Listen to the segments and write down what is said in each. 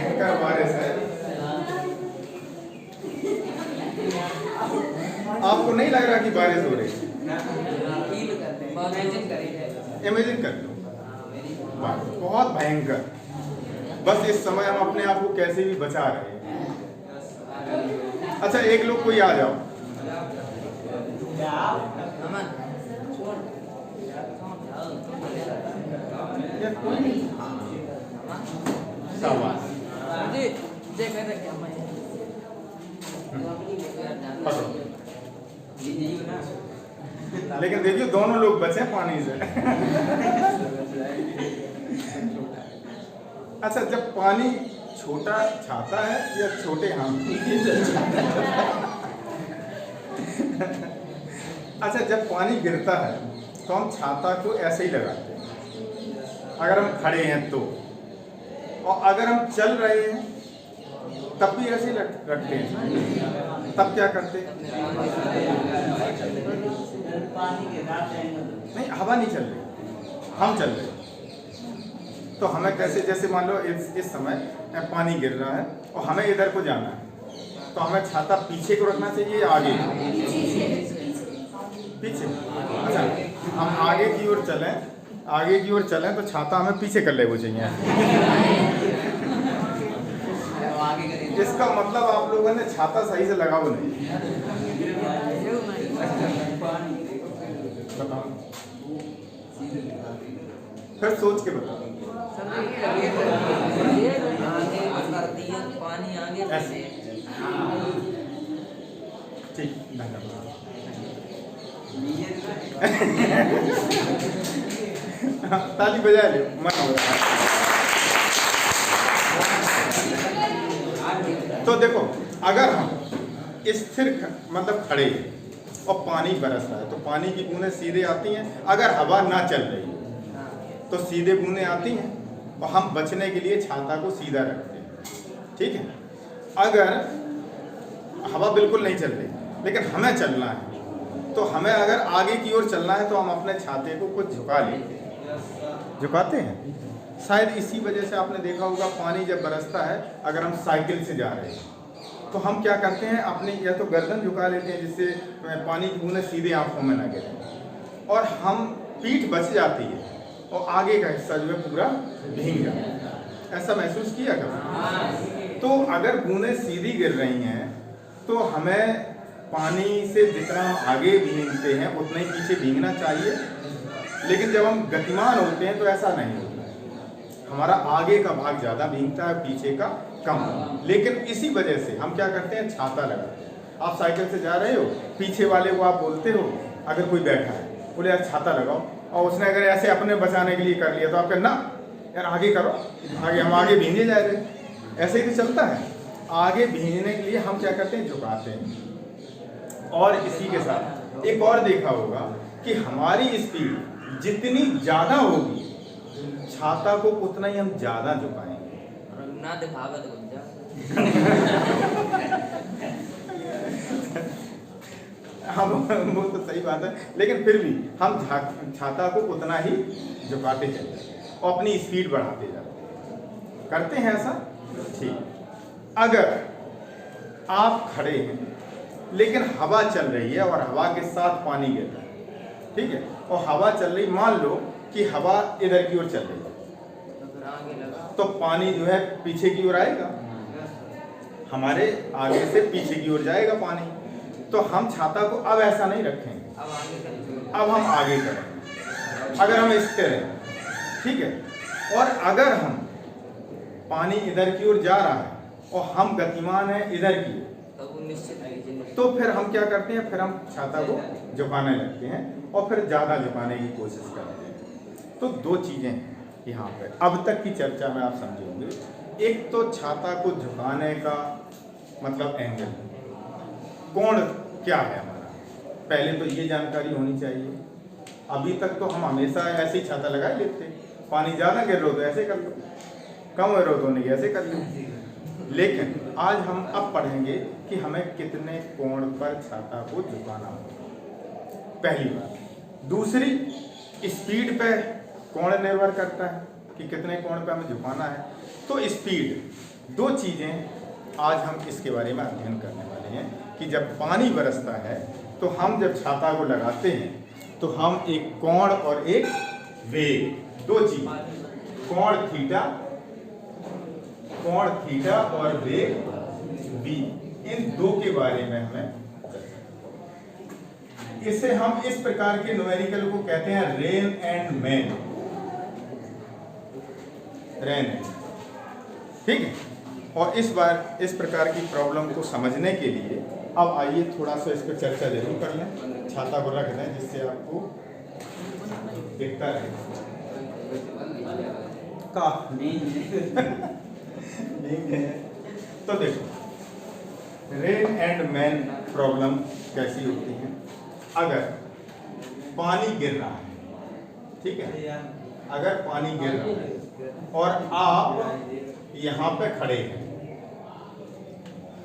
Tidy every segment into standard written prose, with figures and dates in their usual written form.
भयंकर बारिश है। आपको नहीं लग रहा कि बारिश हो रही है? इमेजिन कर लो, बहुत भयंकर। बस इस समय हम अपने आप को कैसे भी बचा रहे हैं। अच्छा, एक लोग कोई आ जाओ, कोई नहीं, शाबाश। लेकिन देखिए दोनों लोग बचे पानी से। अच्छा, जब पानी छोटा छाता है या छोटे हम? अच्छा, जब पानी गिरता है तो हम छाता को ऐसे ही लगाते हैं अगर हम खड़े हैं तो, और अगर हम चल रहे हैं तब भी ऐसे ही रखते हैं। तब क्या करते? नहीं, हवा नहीं चल रही, हम चल रहे। तो हमें कैसे, जैसे मान लो इस समय पानी गिर रहा है और हमें इधर को जाना है, तो हमें छाता पीछे को रखना चाहिए, आगे पीछे। अच्छा, हम आगे की ओर चलें तो छाता हमें पीछे कर ले वो चाहिए। इसका मतलब आप लोगों ने छाता सही से लगाओ नहीं। बताओ, फिर सोच के बताओ। पानी आगे ऐसे ठीक, धन्यवाद। ताली बजा लो, मन हो रहा है। तो देखो, अगर हम स्थिर मतलब खड़े और पानी बरस रहा है तो पानी की बूंदें सीधे आती हैं। अगर हवा ना चल रही है तो सीधे बूंदें आती हैं, और हम बचने के लिए छाता को सीधा रखते हैं। ठीक है, अगर हवा बिल्कुल नहीं चल रही लेकिन हमें चलना है, तो हमें अगर आगे की ओर चलना है तो हम अपने छाते को कुछ झुका लेते हैं, झुकाते हैं। शायद इसी वजह से आपने देखा होगा, पानी जब बरसता है, अगर हम साइकिल से जा रहे हैं तो हम क्या करते हैं, अपनी या तो गर्दन झुका लेते हैं जिससे पानी की बूंदें सीधे आंखों में ना गिरे, और हम पीठ बच जाती है और आगे का हिस्सा जो है पूरा भीग जाता है। ऐसा महसूस किया कभी? तो अगर बूंदें सीधी गिर रही हैं तो हमें पानी से जितना हम आगे भीगते हैं उतना ही पीछे भीगना चाहिए। लेकिन जब हम गतिमान होते हैं तो ऐसा नहीं होता है, हमारा आगे का भाग ज़्यादा भीगता है, पीछे का कम। लेकिन इसी वजह से हम क्या करते हैं, छाता लगाते हैं। आप साइकिल से जा रहे हो, पीछे वाले को आप बोलते हो, अगर कोई बैठा है, बोले यार छाता लगाओ, और उसने अगर ऐसे अपने बचाने के लिए कर लिया तो आप कहना यार आगे करो, आगे हम आगे भीगे जा रहे हैं। ऐसे ही तो चलता है। आगे भीगने के लिए हम क्या करते हैं, झुकाते हैं। और इसी के साथ एक और देखा होगा कि हमारी स्पीड जितनी ज़्यादा होगी, छाता को उतना ही हम ज़्यादा झुकाएंगे। ना दिखावा तो हम वो तो सही बात है, लेकिन फिर भी हम छाता को उतना ही झुकाते चलते हैं और अपनी स्पीड बढ़ाते जाते हैं। करते हैं ऐसा? ठीक। अगर आप खड़े हैं लेकिन हवा चल रही है और हवा के साथ पानी गिर रहा है, ठीक है, और हवा चल रही, मान लो कि हवा इधर की ओर चल रही है, तो पानी जो है पीछे की ओर आएगा, हमारे आगे से पीछे की ओर जाएगा पानी। तो हम छाता को अब ऐसा नहीं रखेंगे, अब हम आगे करेंगे अगर हम स्थिर हैं, ठीक है। और अगर हम पानी इधर की ओर जा रहा है और हम गतिमान हैं इधर की, तो फिर हम क्या करते हैं, फिर हम छाता को झुकाने लगते हैं और फिर ज़्यादा झुकाने की कोशिश करते हैं। तो दो चीज़ें हैं यहाँ पर अब तक की चर्चा में आप समझे होंगे। एक तो छाता को झुकाने का मतलब एंगल, कोण क्या है हमारा, पहले तो ये जानकारी होनी चाहिए। अभी तक तो हम हमेशा ऐसे ही छाता लगा लेते, पानी ज़्यादा गिर रहा हो तो ऐसे कर लो, कम हो रहा हो तो नहीं ऐसे कर लो। लेकिन आज हम अब पढ़ेंगे कि हमें कितने कोण पर छाता को झुकाना होगा, पहली बात। दूसरी, स्पीड पे कोण निर्भर करता है कि कितने कोण पे हमें झुकाना है। तो स्पीड, दो चीज़ें आज हम इसके बारे में अध्ययन करने वाले हैं कि जब पानी बरसता है तो हम जब छाता को लगाते हैं तो हम एक कोण और एक वेग, दो चीज़, कोण थीटा और वेग v, इन दो के बारे में हमें, इसे हम इस प्रकार के न्यूमेरिकल को कहते हैं रेन एंड मैन, रेन, ठीक है। और इस प्रकार की प्रॉब्लम को समझने के लिए अब आइए थोड़ा सा इस पर चर्चा जरूर कर लें। छाता को रख दें जिससे आपको दिखता रहे का नहीं है। तो देखो रेन एंड मैन प्रॉब्लम कैसी होती है। अगर पानी गिर रहा है, ठीक है, अगर पानी गिर रहा है और आप यहाँ पे खड़े हैं,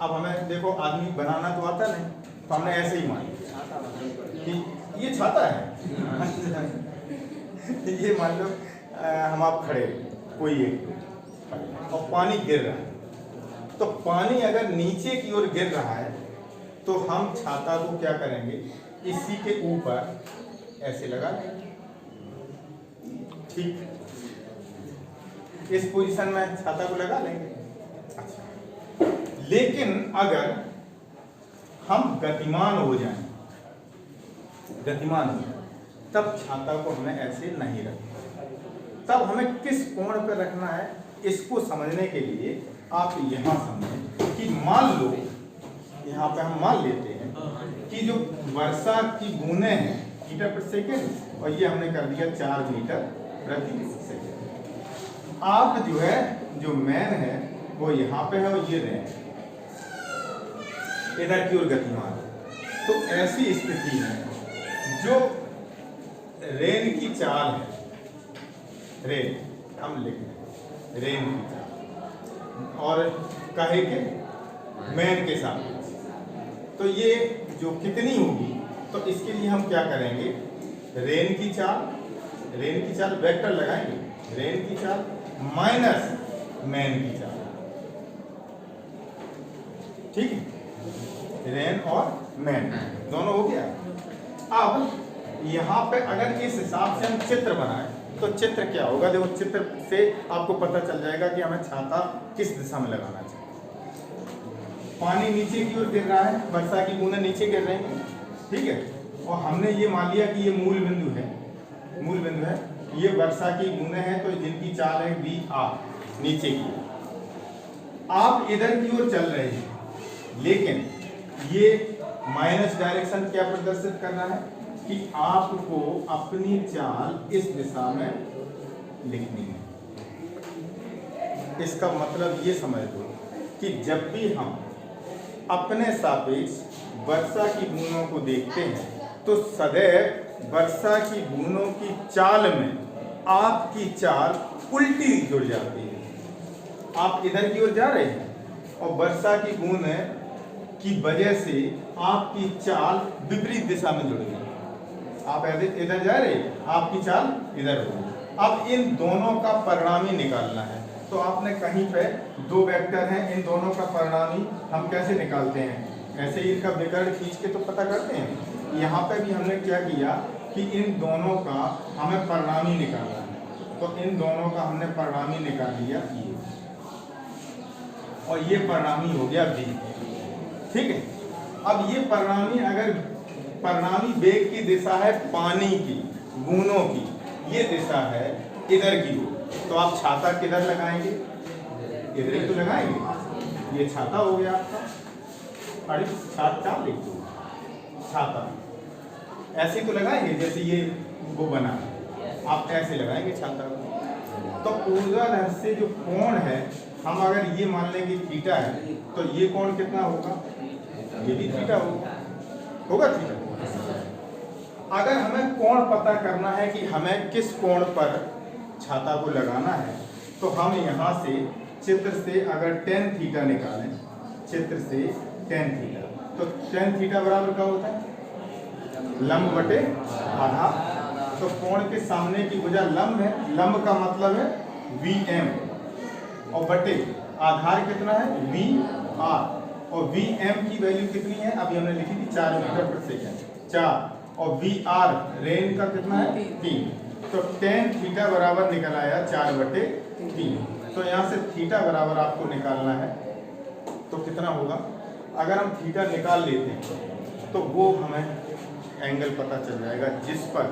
अब हमें देखो आदमी बनाना तो आता नहीं, तो हमने ऐसे ही मान लिया कि ये छाता है ये मान लो हम आप खड़े कोई एक और पानी गिर रहा है, तो पानी अगर नीचे की ओर गिर रहा है तो हम छाता को क्या करेंगे, इसी के ऊपर ऐसे लगा देंगे, ठीक, इस पोजीशन में छाता को लगा लेंगे। अच्छा, लेकिन अगर हम गतिमान हो जाएं, तब छाता को हमें ऐसे नहीं रखना। तब हमें किस कोण पर रखना है, इसको समझने के लिए आप यहाँ समझें कि मान लो यहाँ पे हम मान लेते हैं कि जो वर्षा की बूंदें हैं मीटर प्रति सेकेंड, और ये हमने कर दिया 4 मीटर प्रति सेकेंड। आप जो है, जो मैन है वो यहाँ पे है और ये रेन इधर की ओर गतिमान है। तो ऐसी स्थिति में जो रेन की चाल है, रेन हम लिख रहे रेन की चाल और कहे के मैन के साथ, तो ये जो कितनी होगी, तो इसके लिए हम क्या करेंगे, रेन की चाल वेक्टर लगाएंगे, रेन की चाल माइनस मैन की चाल, ठीक है, रेन और मैन दोनों हो गया। अब यहाँ पे अगर इस हिसाब से हम चित्र बनाएं तो चित्र क्या होगा, देखो चित्र से आपको पता चल जाएगा कि हमें छाता किस दिशा में लगाना चाहिए। पानी नीचे की ओर गिर रहा है, वर्षा की बूंदें नीचे गिर रही हैं, ठीक है, और हमने ये मान लिया कि ये मूल बिंदु है, ये वर्षा की बूंदें हैं, तो जिनकी चाल है बी आर नीचे की। आप इधर की ओर चल रहे हैं, लेकिन ये माइनस डायरेक्शन क्या प्रदर्शित कर रहा है कि आपको अपनी चाल इस दिशा में लिखनी है। इसका मतलब ये समझ लो कि जब भी हम अपने सापेक्ष वर्षा की बूंदों को देखते हैं तो सदैव वर्षा की बूंदों की चाल में आपकी चाल उल्टी जुड़ जाती है। आप इधर की ओर जा रहे हैं और वर्षा की बूंद की वजह से आपकी चाल विपरीत दिशा में जुड़ गई। आप इधर जा रहे हैं, आपकी चाल इधर होगी। अब इन दोनों का परिणामी निकालना है, तो आपने कहीं पे दो वेक्टर हैं, इन दोनों का परिणामी हम कैसे निकालते हैं, ऐसे ही इनका विकर्ण खींच के तो पता करते हैं। यहाँ पे भी हमने क्या किया कि इन दोनों का हमें परिणामी निकालना है, तो इन दोनों का हमने परिणामी निकाल लिया ये, और ये परिणामी हो गया बी, ठीक है। अब ये परिणामी, अगर परिणामी वेग की दिशा है पानी की बूंदों की, ये दिशा है इधर की ओर, तो आप छाता किधर लगाएंगे, इधर ही तो लगाएंगे। ये छाता हो गया आपका, अरे छाता लिख दो, छाता ऐसे तो लगाएंगे जैसे ये वो बना, आप ऐसे लगाएंगे छाता को। तो ऊर्ध्वाधर से जो कोण है, हम अगर ये मान लेंगे थीटा है, तो ये कोण कितना होगा, ये भी थीटा होगा थीटा। अगर हमें कोण पता करना है कि हमें किस कोण पर छाता को लगाना है, तो हम यहाँ से चित्र से अगर tan थीटा निकालें, चित्र से tan थीटा, तो tan थीटा बराबर क्या होता है, लंब बटे आधा। तो कोण के सामने की भुजा लंब है, लंब का मतलब है वी एम और बटे आधार कितना है वी आर, और वी एम की वैल्यू कितनी है अभी हमने लिखी थी 4 मीटर पर सेकेंड 4, और वी आर रेन का कितना है 3, तो टेन थीटा बराबर निकल आया 4/3। तो यहाँ से थीटा बराबर आपको निकालना है, तो कितना होगा अगर हम थीटा निकाल लेते हैं तो वो हमें एंगल पता चल जाएगा जिस पर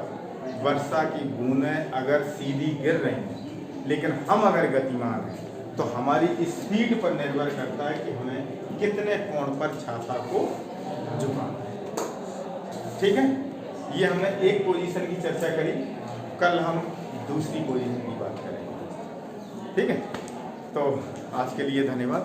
वर्षा की बूंदें अगर सीधी गिर रही हैं, लेकिन हम अगर गतिमान हैं तो हमारी स्पीड पर निर्भर करता है कि हमें कितने कोण पर छाता को झुकाना है। ठीक है, ये हमने एक पोजीशन की चर्चा करी, कल हम दूसरी पोजीशन की बात करेंगे। ठीक है, तो आज के लिए धन्यवाद।